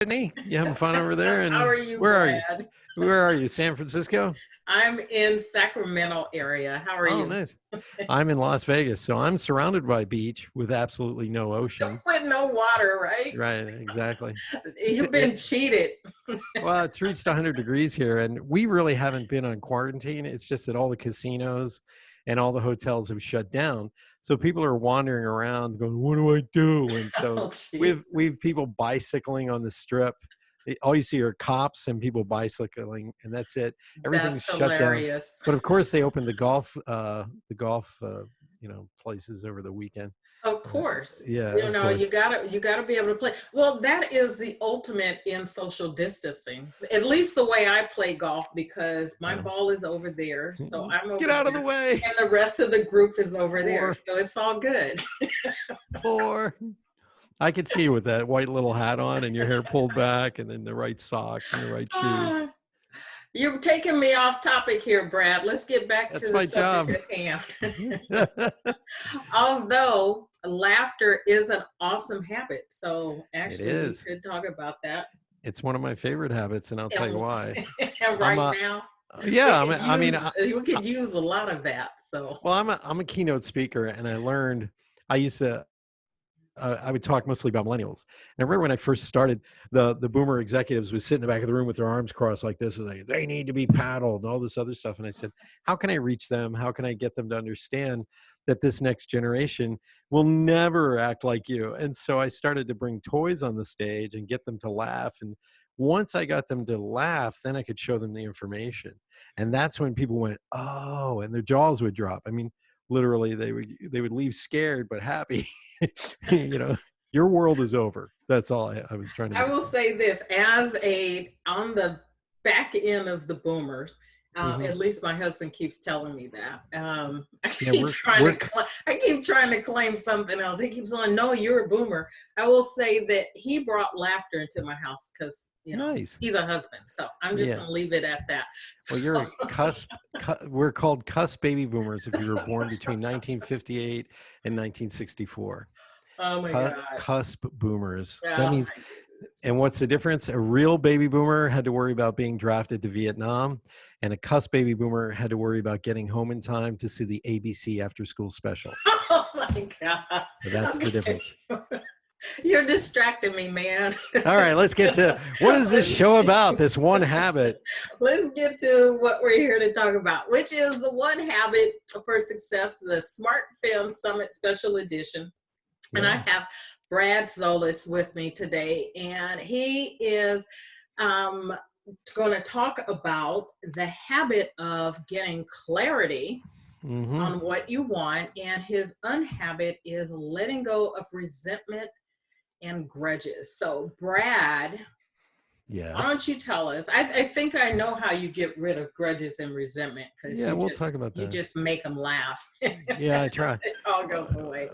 Sydney, you having fun over there? How And are you, where are you? Brad? Where are you? San Francisco? I'm in Sacramento area. How are Oh, you? nice. I'm in Las Vegas, so I'm surrounded by beach with absolutely no ocean. With no water, right? Right, exactly. It's You've been it. cheated. Well, it's reached 100 degrees here, and we really haven't been on quarantine. It's just that all the casinos and all the hotels have shut down, so people are wandering around going, "What do I do?" And so Oh, we've gee. we've people bicycling on the strip. All you see are cops and people bicycling, and that's it. Everything's That's shut down. hilarious. But of course, they opened the golf, places over the weekend. Of Uh, course. yeah, You of know, course. you gotta be able to play. Well, that is the ultimate in social distancing. At least the way I play golf, because my Uh, ball is over there, so I'm get over out of the here, way. and the rest of the group is over there. Four, So it's all good. four. I could see you with that white little hat on and your hair pulled back, and then the right socks and the right shoes. Ah, you're taking me off topic here, Brad. Let's get back to That's the my subject job. at hand. It Although laughter is an awesome habit. So actually, we is. could talk about that. It's one of my favorite habits, and I'll tell you And, why. and I'm right a now, we yeah. could I mean, use we could use a lot of that. So well, I'm a keynote speaker, and I learned. I used to I would talk mostly about millennials. And I remember when I first started, the boomer executives would sit in the back of the room with their arms crossed like this, and they need to be paddled and all this other stuff. And I said, how can I reach them? How can I get them to understand that this next generation will never act like you? And so I started to bring toys on the stage and get them to laugh. And once I got them to laugh, then I could show them the information. And that's when people went, oh, and their jaws would drop. I mean, literally they would leave scared but happy. you know, your world is over. That's all I was trying to I make. will say this, as a on the back end of the boomers. Hmm. At least my husband keeps telling me that. Yeah, we're I keep trying to claim something else. He keeps on, no, you're a boomer. I will say that he brought laughter into my house because nice. he's a husband. So I'm just Yeah. going to leave it at that. Well, you're a So, cusp. We're called cusp baby boomers if you were born between 1958 and 1964. oh my God. Cusp boomers. That Oh means. my goodness. And what's the difference? A real baby boomer had to worry about being drafted to Vietnam, and a cusp baby boomer had to worry about getting home in time to see the ABC after school special. Oh my God. So that's the Okay. difference. You're distracting me, man. All right, let's get to what is this show about? This one habit. Let's get to what we're here to talk about, which is the one habit for success, the Smart Film Summit Special Edition. And I Yeah. have Brad Szollose with me today, and he is um, going to talk about the habit of getting clarity Hmm. on what you want, and his unhabit is letting go of resentment and grudges. So, Brad, why Yes. don't you tell us? I think I know how you get rid of grudges and resentment, because Yeah, we'll talk about you that. just make them laugh. Yeah, I try. It all goes away.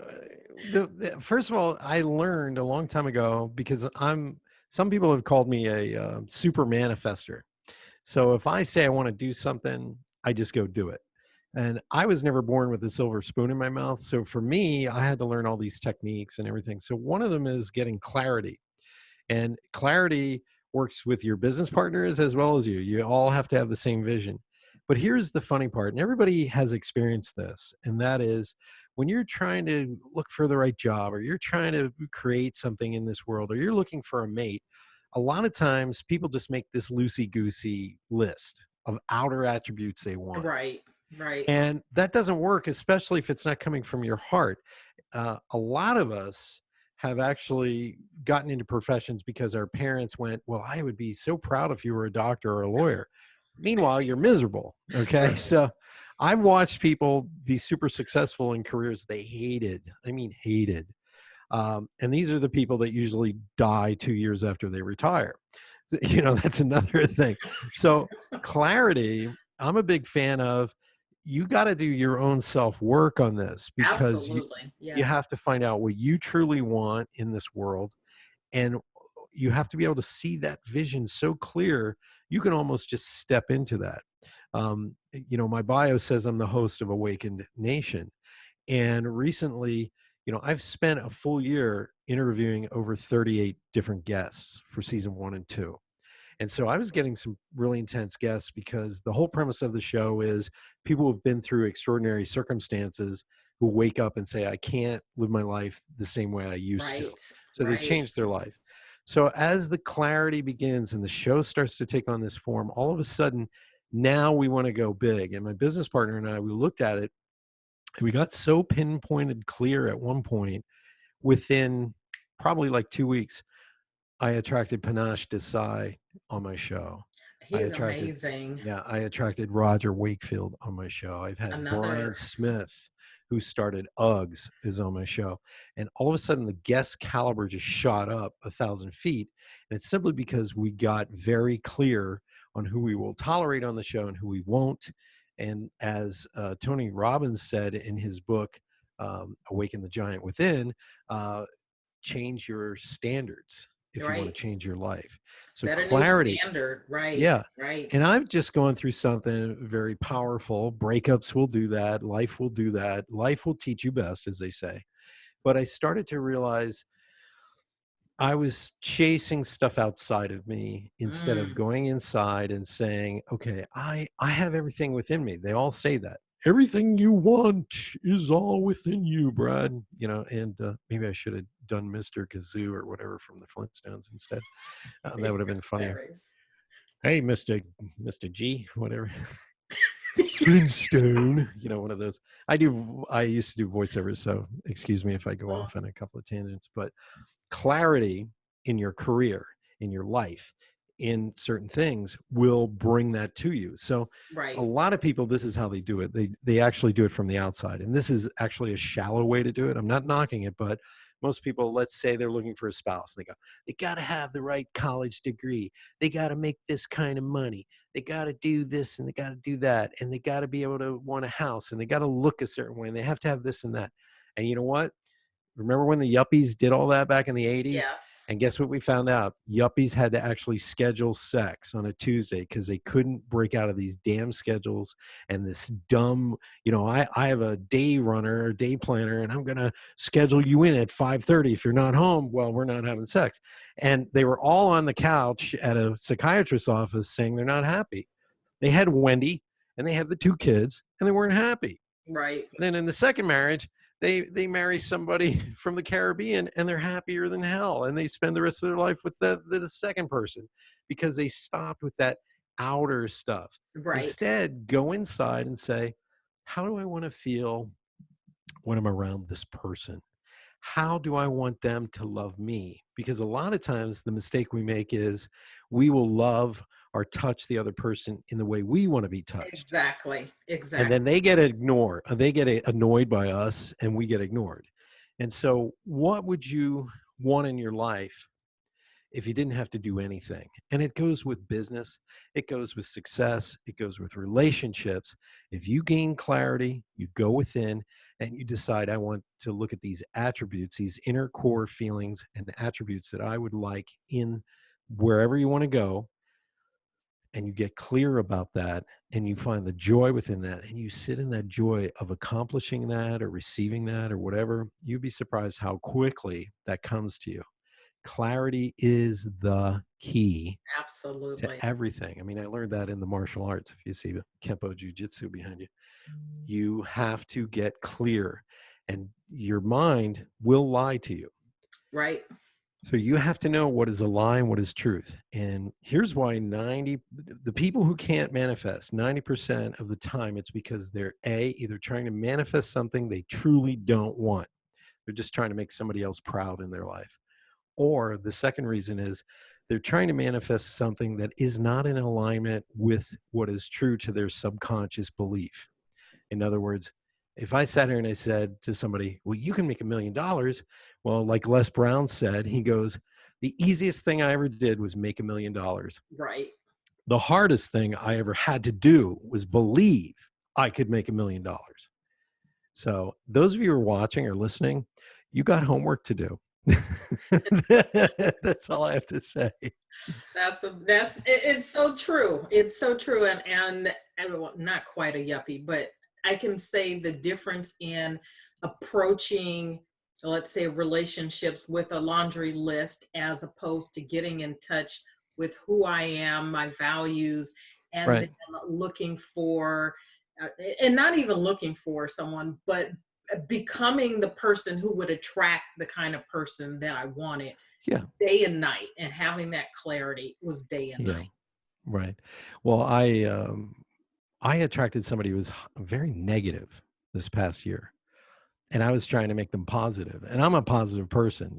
First of all, I learned a long time ago because some people have called me a super manifester. So if I say I want to do something, I just go do it. And I was never born with a silver spoon in my mouth. So for me, I had to learn all these techniques and everything. So one of them is getting clarity. And clarity works with your business partners as well as you. You all have to have the same vision. But here's the funny part, and everybody has experienced this, and that is when you're trying to look for the right job, or you're trying to create something in this world, or you're looking for a mate, a lot of times people just make this loosey goosey list of outer attributes they want. Right, right. And that doesn't work, especially if it's not coming from your heart. A lot of us have actually gotten into professions because our parents went, well, I would be so proud if you were a doctor or a lawyer. Meanwhile, you're miserable. Okay. Right. So I've watched people be super successful in careers they hated. I mean, hated. And these are the people that usually die 2 years after they retire. That's another thing. So clarity, I'm a big fan of. You got to do your own self work on this because Absolutely. you Yes. have to find out what you truly want in this world, and you have to be able to see that vision so clear you can almost just step into that. My bio says I'm the host of Awakened Nation, and recently, I've spent a full year interviewing over 38 different guests for season 1 and 2. And so I was getting some really intense guests because the whole premise of the show is people who've been through extraordinary circumstances who wake up and say, I can't live my life the same way I used to. Right. So they Right. change their life. So as the clarity begins and the show starts to take on this form, all of a sudden, now we want to go big. And my business partner and I, we looked at it and we got so pinpointed clear at one point within probably like 2 weeks. I attracted Panache Desai on my show. I He's attracted, amazing. yeah, I attracted Roger Wakefield on my show. I've had Brian Another. Smith, who started Uggs, is on my show. And all of a sudden, the guest caliber just shot up 1,000 feet. And it's simply because we got very clear on who we will tolerate on the show and who we won't. And as Tony Robbins said in his book, Awaken the Giant Within, uh, change your standards if you want to Right. change your life. So Set a new clarity, standard. Right. yeah. Right. And I've just gone through something very powerful. Breakups will do that. Life will do that. Life will teach you best, as they say. But I started to realize I was chasing stuff outside of me instead of Mm. going inside and saying, okay, I have everything within me. They all say that. Everything you want is all within you, Brad. And maybe I should have done Mr. Kazoo or whatever from the Flintstones instead. That would have been funnier. Hilarious. Hey, Mr. G, whatever. Flintstone, one of those. I used to do voiceovers, so excuse me if I go off on a couple of tangents, but clarity in your career, in your life, in certain things will bring that to you. So a Right. lot of people, this is how they do it. They actually do it from the outside. And this is actually a shallow way to do it. I'm not knocking it, but most people, let's say they're looking for a spouse. They got to have the right college degree. They got to make this kind of money. They got to do this and they got to do that. And they got to be able to want a house and they got to look a certain way and they have to have this and that. And you know what? Remember when the yuppies did all that back in the 80s? Yes. And guess what we found out? Yuppies had to actually schedule sex on a Tuesday because they couldn't break out of these damn schedules and this dumb, I have a day runner or day planner and I'm going to schedule you in at 5:30. If you're not home, well, we're not having sex. And they were all on the couch at a psychiatrist's office saying they're not happy. They had Wendy and they had the 2 kids and they weren't happy. Right. Then in the second marriage, they marry somebody from the Caribbean and they're happier than hell. And they spend the rest of their life with the second person because they stopped with that outer stuff. Right. Instead, go inside and say, how do I want to feel when I'm around this person? How do I want them to love me? Because a lot of times the mistake we make is we will love or touch the other person in the way we want to be touched. Exactly. And Exactly. then they get ignored. They get annoyed by us and we get ignored. And so what would you want in your life if you didn't have to do anything? And it goes with business, it goes with success, it goes with relationships. If you gain clarity, you go within and you decide, I want to look at these attributes, these inner core feelings and attributes that I would like in wherever you want to go, and you get clear about that and you find the joy within that and you sit in that joy of accomplishing that or receiving that or whatever, you'd be surprised how quickly that comes to you. Clarity is the key to Absolutely. everything. I mean, I learned that in the martial arts. If you see the Kempo Jiu-Jitsu behind you, you have to get clear and your mind will lie to you. Right. So you have to know what is a lie and what is truth. And here's why the people who can't manifest 90% of the time, it's because they're either trying to manifest something they truly don't want. They're just trying to make somebody else proud in their life. Or the second reason is they're trying to manifest something that is not in alignment with what is true to their subconscious belief. In other words, if I sat here and I said to somebody, well, you can make $1,000,000. Well, like Les Brown said, he goes, the easiest thing I ever did was make $1,000,000. Right. The hardest thing I ever had to do was believe I could make $1,000,000. So those of you who are watching or listening, you got homework to do. That's all I have to say. It's so true. It's so true. And well, not quite a yuppie, but I can say the difference in approaching let's say, relationships with a laundry list as opposed to getting in touch with who I am, my values, and then Right. looking for, uh, and not even looking for someone, but becoming the person who would attract the kind of person that I wanted Yeah. day and night, and having that clarity was day and Yeah. night. Right. Well, I attracted somebody who was very negative this past year, and I was trying to make them positive. And I'm a positive person.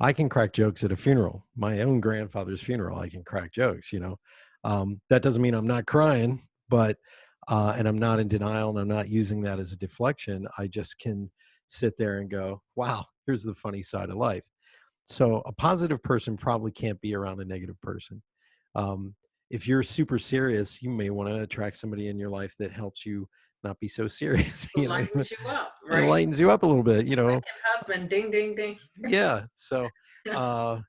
I can crack jokes at a funeral, my own grandfather's funeral. I can crack jokes. That doesn't mean I'm not crying, but and I'm not in denial, and I'm not using that as a deflection. I just can sit there and go, "Wow, here's the funny side of life." So a positive person probably can't be around a negative person. Um, if you're super serious, you may want to attract somebody in your life that helps you not be so serious. Lightens you up, It right? lightens you up a little bit. Second husband, ding, ding, ding. Yeah. So uh,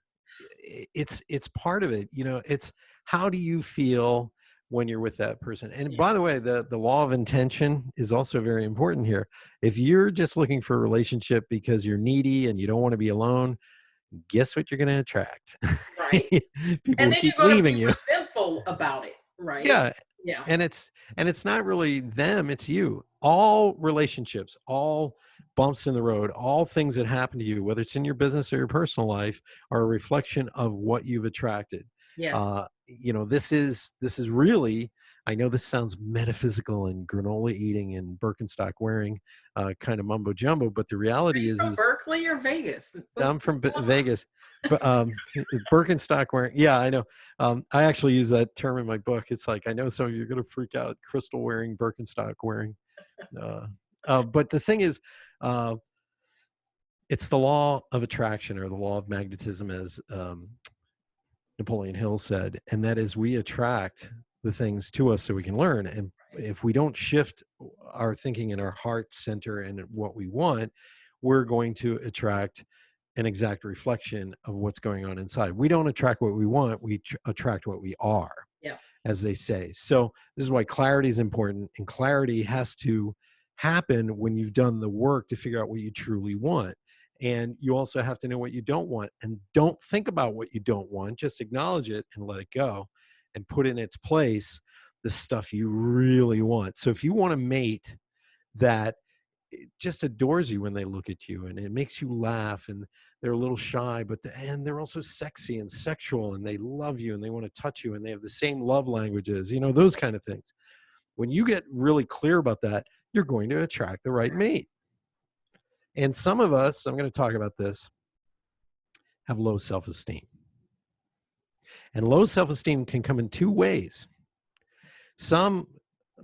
it's part of it. It's how do you feel when you're with that person? And Yeah, by the way, the law of intention is also very important here. If you're just looking for a relationship because you're needy and you don't want to be alone, guess what you're going to attract? right. People And who then you're keep going to leaving be you. resentful about it, right? Yeah, Yeah. and it's not really them, it's you. All relationships, all bumps in the road, all things that happen to you, whether it's in your business or your personal life, are a reflection of what you've attracted. Yes. This is really, I know this sounds metaphysical and granola eating and Birkenstock wearing, kind of mumbo jumbo, but the Are reality you is from Berkeley or Vegas? I'm What's from going on? Vegas, but Birkenstock wearing. Yeah, I know. I actually use that term in my book. It's like I know some of you are going to freak out. Crystal wearing, Birkenstock wearing. Uh, but the thing is, uh, it's the law of attraction or the law of magnetism, as Napoleon Hill said, and that is we attract the things to us so we can learn. And if we don't shift our thinking in our heart center and what we want, we're going to attract an exact reflection of what's going on inside. We don't attract what we want, we attract what we are, Yes. as they say. So this is why clarity is important, and clarity has to happen when you've done the work to figure out what you truly want. And you also have to know what you don't want, and don't think about what you don't want, just acknowledge it and let it go, and put in its place the stuff you really want. So if you want a mate that it just adores you when they look at you and it makes you laugh, and they're a little shy, but and they're also sexy and sexual, and they love you and they want to touch you, and they have the same love languages, those kind of things. When you get really clear about that, you're going to attract the right mate. And some of us, I'm going to talk about this, have low self-esteem. And low self-esteem can come in two ways. Some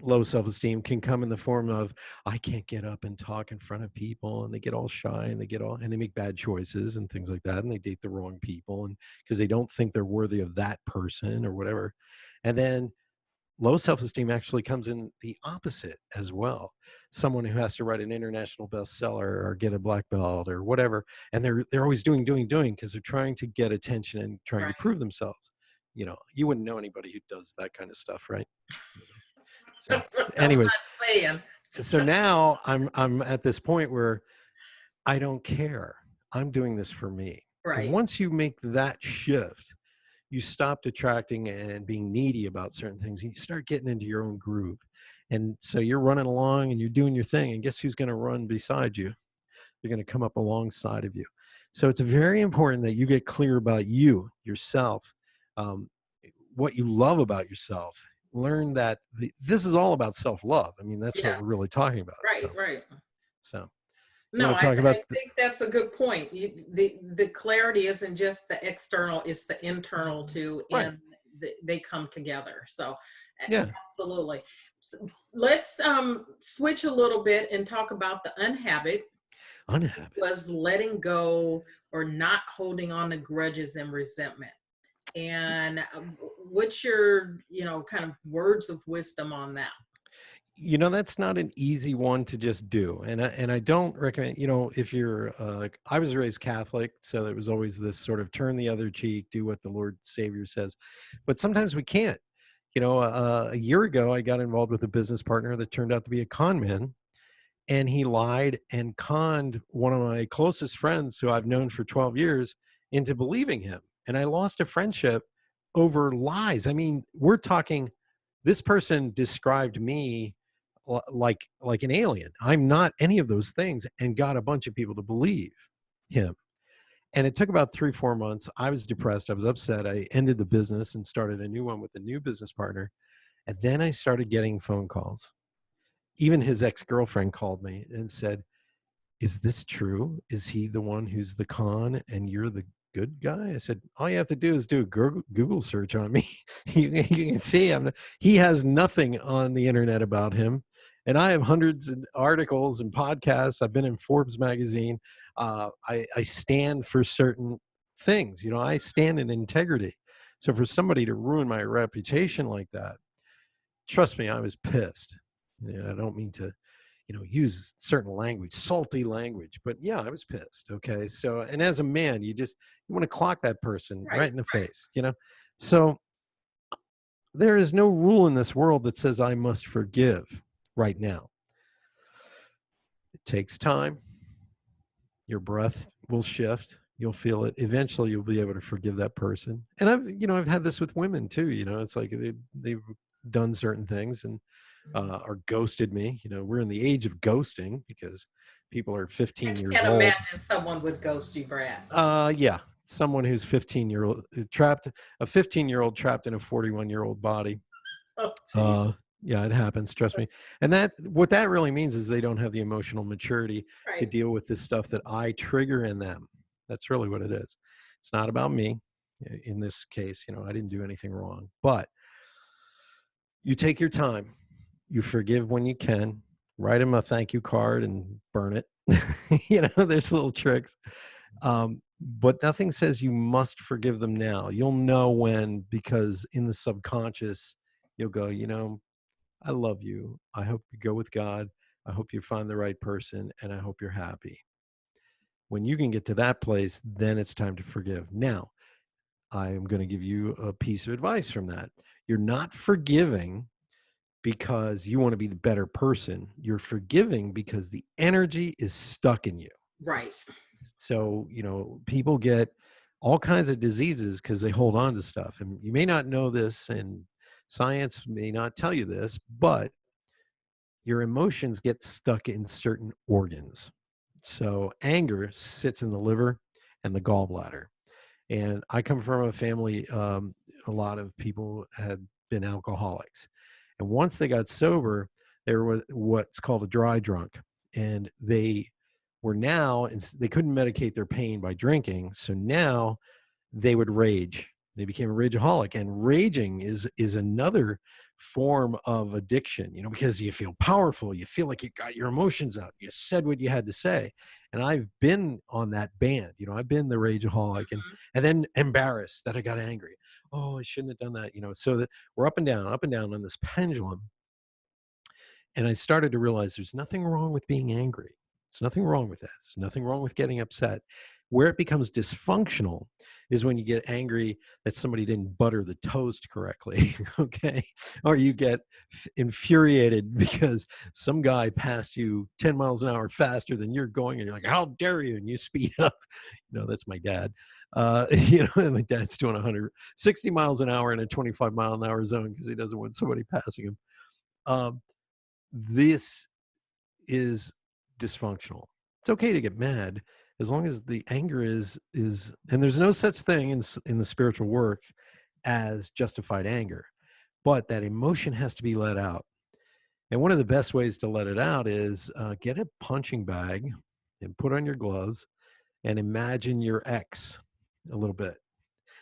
low self-esteem can come in the form of, I can't get up and talk in front of people, and they get all shy, and they make bad choices and things like that, and they date the wrong people, and because they don't think they're worthy of that person or whatever. And then low self-esteem actually comes in the opposite as well. Someone who has to write an international bestseller or get a black belt or whatever, and they're always doing because they're trying to get attention and trying to Right. prove themselves. You wouldn't know anybody who does that kind of stuff, right? So, I'm anyways, not saying. so now I'm at this point where I don't care. I'm doing this for me. And Right. once you make that shift, you stopped attracting and being needy about certain things. And you start getting into your own groove. And so you're running along and you're doing your thing. And guess who's going to run beside you? They're going to come up alongside of you. So it's very important that you get clear about you, yourself, um, what you love about yourself. Learn that this is all about self-love. I mean, that's what Yeah. we're really talking about. Right. Right. So you No, want to I, talk I about think that's a good point. The clarity isn't just the external; it's the internal too, right. and they come together. So, Yeah. absolutely. So let's switch a little bit and talk about the unhabit, Unhabit. was letting go or not holding on to grudges and resentment. And what's your, kind of words of wisdom on that? That's not an easy one to just do. And I don't recommend, if you're, I was raised Catholic, so there was always this sort of turn the other cheek, do what the Lord Savior says. But sometimes we can't. A year ago, I got involved with a business partner that turned out to be a con man. And he lied and conned one of my closest friends who I've known for 12 years into believing him. And I lost a friendship over lies. I mean, we're talking, this person described me like an alien. I'm not any of those things, and got a bunch of people to believe him. And it took about 3-4 months. I was depressed. I was upset. I ended the business and started a new one with a new business partner. And then I started getting phone calls. Even his ex-girlfriend called me and said, "Is this true? Is he the one who's the con and you're the good guy?" I said, "All you have to do is do a Google search on me. You can see he has nothing on the internet about him. And I have hundreds of articles and podcasts. I've been in Forbes magazine. I stand for certain things. I stand in integrity. So for somebody to ruin my reputation like that, trust me, I was pissed. I don't mean to use certain language, salty language, but yeah, I was pissed. Okay. So, and as a man, you want to clock that person right Right. in the face. So there is no rule in this world that says I must forgive right now. It takes time. Your breath will shift. You'll feel it. Eventually you'll be able to forgive that person. And I've had this with women too. It's like they've done certain things and or ghosted me. We're in the age of ghosting because people are I 15 years can't old. imagine someone would ghost you, Brad. Yeah, someone who's 15-year-old trapped, a 15-year-old trapped in a 41-year-old body. Oh, geez. Uh, yeah, it happens. Trust me. And what that really means is they don't have the emotional maturity to Right. deal with this stuff that I trigger in them. That's really what it is. It's not about me. In this case, I didn't do anything wrong, but you take your time. You forgive when you can. Write them a thank you card and burn it. There's little tricks. But nothing says you must forgive them now. You'll know when, because in the subconscious, you'll go, I love you. I hope you go with God. I hope you find the right person, and I hope you're happy. When you can get to that place, then it's time to forgive. Now, I am going to give you a piece of advice from that. You're not forgiving because you want to be the better person. You're forgiving because the energy is stuck in you. Right. So, people get all kinds of diseases because they hold on to stuff. And you may not know this, and science may not tell you this, but your emotions get stuck in certain organs. So, anger sits in the liver and the gallbladder. And I come from a family, a lot of people had been alcoholics. And once they got sober, there was what's called a dry drunk. And they were now, they couldn't medicate their pain by drinking. So now they would rage. They became a rageaholic. And raging is another form of addiction, because you feel powerful. You feel like you got your emotions out. You said what you had to say. And I've been on that band, I've been the rageaholic and then embarrassed that I got angry. Oh, I shouldn't have done that, so that we're up and down on this pendulum. And I started to realize there's nothing wrong with being angry. There's nothing wrong with that. There's nothing wrong with getting upset. Where it becomes dysfunctional is when you get angry that somebody didn't butter the toast correctly, okay? Or you get infuriated because some guy passed you 10 miles an hour faster than you're going, and you're like, how dare you? And you speed up. That's my dad. My dad's doing 160 miles an hour in a 25-mile-an-hour zone because he doesn't want somebody passing him. This is dysfunctional. It's okay to get mad as long as the anger is and there's no such thing in the spiritual work as justified anger, but that emotion has to be let out. And one of the best ways to let it out is get a punching bag and put on your gloves and imagine your ex a little bit.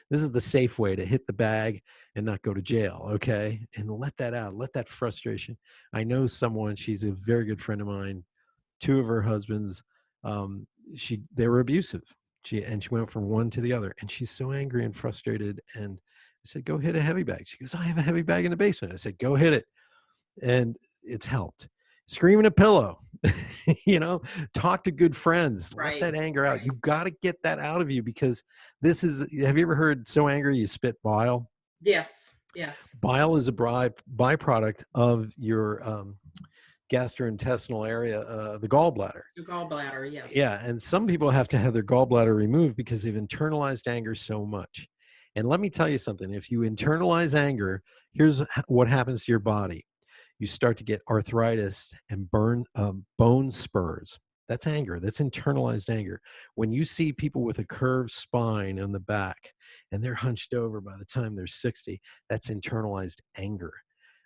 This is the safe way to hit the bag and not go to jail, okay? And let that out, let that frustration. I know someone, she's a very good friend of mine. Two of her husbands, they were abusive. She went from one to the other, and she's so angry and frustrated. And I said, go hit a heavy bag. She goes, I have a heavy bag in the basement. I said, go hit it. And it's helped. Scream in a pillow, talk to good friends, let Right. that anger out. You got to get that out of you because have you ever heard so angry you spit bile? Yes. Yes. Bile is a byproduct of your gastrointestinal area, the gallbladder. The gallbladder, yes. Yeah, and some people have to have their gallbladder removed because they've internalized anger so much. And let me tell you something, if you internalize anger, here's what happens to your body. You start to get arthritis and bone spurs. That's anger. That's internalized anger. When you see people with a curved spine on the back and they're hunched over by the time they're 60, that's internalized anger.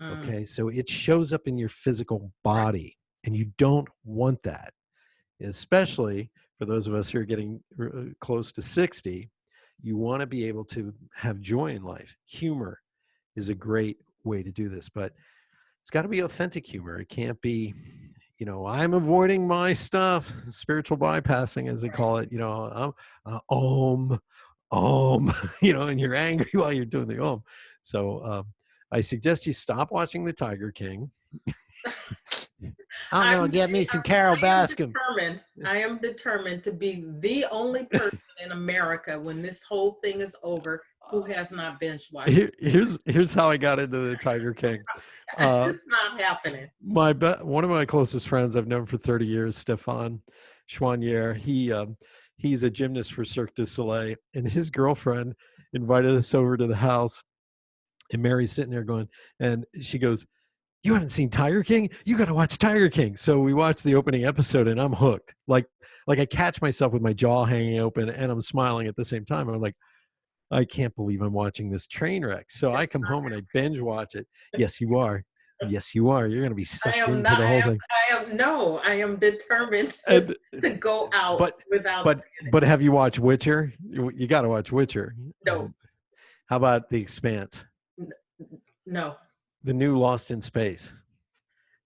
Mm, Okay, so it shows up in your physical right, body, and you don't want that, especially for those of us who are getting close to 60. You want to be able to have joy in life. Humor is a great way to do this, but it's got to be authentic humor. It can't be, I'm avoiding my stuff, spiritual bypassing, as they right. call it. Om, and you're angry while you're doing the om. So I suggest you stop watching the Tiger King. I'm I'm, going to get me some Carol Baskin. I am determined to be the only person in America when this whole thing is over who has not binge watched. Here's how I got into the Tiger King. It's not happening. One of my closest friends I've known for 30 years, Stefan Chouanier, he's a gymnast for Cirque du Soleil, and his girlfriend invited us over to the house, and Mary's sitting there going, and she goes, "You haven't seen Tiger King? You got to watch Tiger King." So we watched the opening episode, and I'm hooked. Like I catch myself with my jaw hanging open, and I'm smiling at the same time. I'm like, I can't believe I'm watching this train wreck. So I come home and I binge watch it. Yes, you are. Yes, you are. You're going to be I sucked am into not. the whole thing. I am determined And, to go out but without but seeing it. but have you watched Witcher? You got to watch Witcher. No, How about The Expanse? no. The new Lost in Space.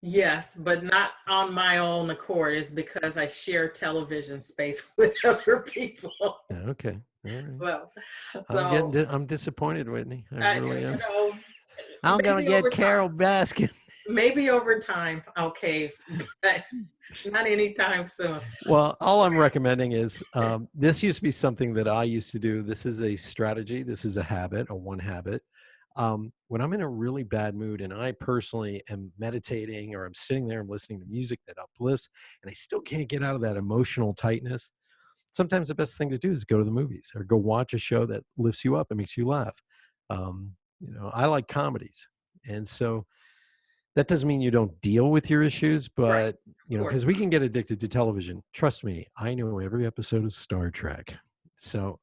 Yes, but not on my own accord. It's because I share television space with other people. Okay. All right. I'm disappointed, Whitney. I really am. I'm going to get Carol Baskin. Maybe over time I'll cave, but not anytime soon. Well, all I'm recommending is this used to be something that I used to do. This is a strategy. This is a habit, a one habit. When I'm in a really bad mood and I personally am meditating or I'm sitting there and listening to music that uplifts and I still can't get out of that emotional tightness, sometimes the best thing to do is go to the movies or go watch a show that lifts you up and makes you laugh. I like comedies. And so that doesn't mean you don't deal with your issues, Right. but, because we can get addicted to television. Trust me, I know every episode of Star Trek. So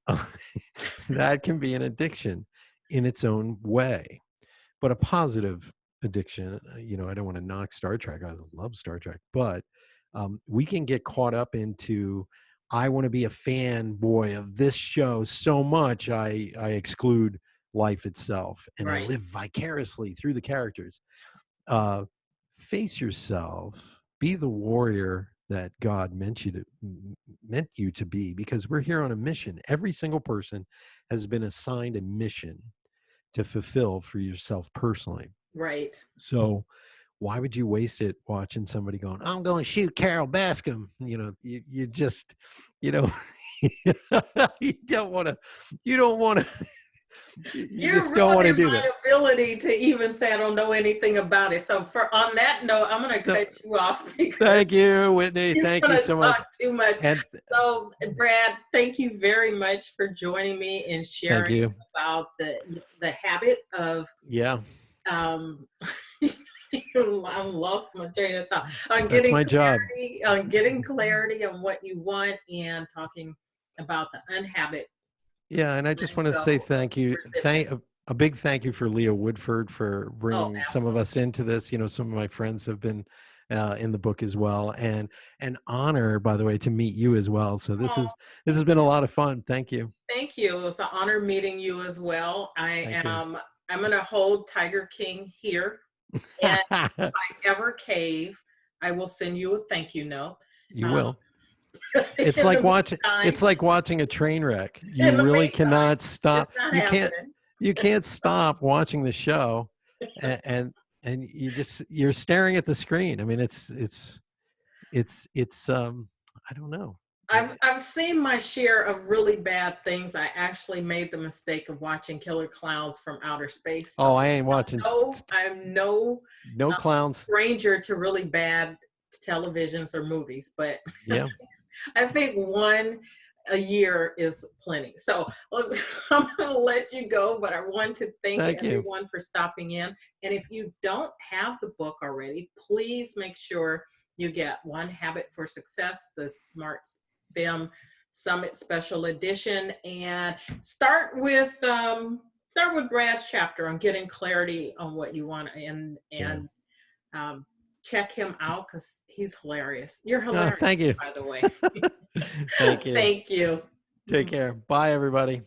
that can be an addiction in its own way, but a positive addiction. I don't want to knock Star Trek. I love Star Trek, but we can get caught up into, I want to be a fanboy of this show so much I exclude life itself and I Right. live vicariously through the characters. Face yourself, be the warrior that God meant you to be, because we're here on a mission. Every single person has been assigned a mission to fulfill for yourself personally. Right. So why would you waste it watching somebody going, I'm going to shoot Carol Baskin? You just, you don't want to, you just don't want to do that. My ability to even say I don't know anything about it. So on that note, I'm going to cut you off. Thank you, Whitney. Thank you so much. Too much. So, Brad, thank you very much for joining me and sharing about the habit of I lost my train of thought. That's my job. On getting clarity on what you want and talking about the unhabit. Yeah, and I just want to say thank you. A big thank you for Leah Woodford for bringing some of us into this. Some of my friends have been in the book as well, and an honor, by the way, to meet you as well. So this has been a lot of fun. Thank you. Thank you. It's an honor meeting you as well. I'm going to hold Tiger King here, and if I ever cave, I will send you a thank you note. You will. It's like watching a train wreck. You really cannot stop. You can't stop watching the show, and you're staring at the screen. I mean, it's I don't know. I've seen my share of really bad things. I actually made the mistake of watching Killer Clowns from Outer Space. Oh, So I ain't watching I'm no no clowns. stranger to really bad televisions or movies, but Yeah. I think one a year is plenty. So I'm going to let you go, but I want to thank Thank you. everyone for stopping in. And if you don't have the book already, please make sure you get One Habit for Success, the Smart BIM Summit Special Edition, and start with Brad's chapter on getting clarity on what you want, and Yeah. um, check him out because he's hilarious. You're Oh, hilarious, thank you. by the way. Thank you. Thank you. Take care. Bye, everybody.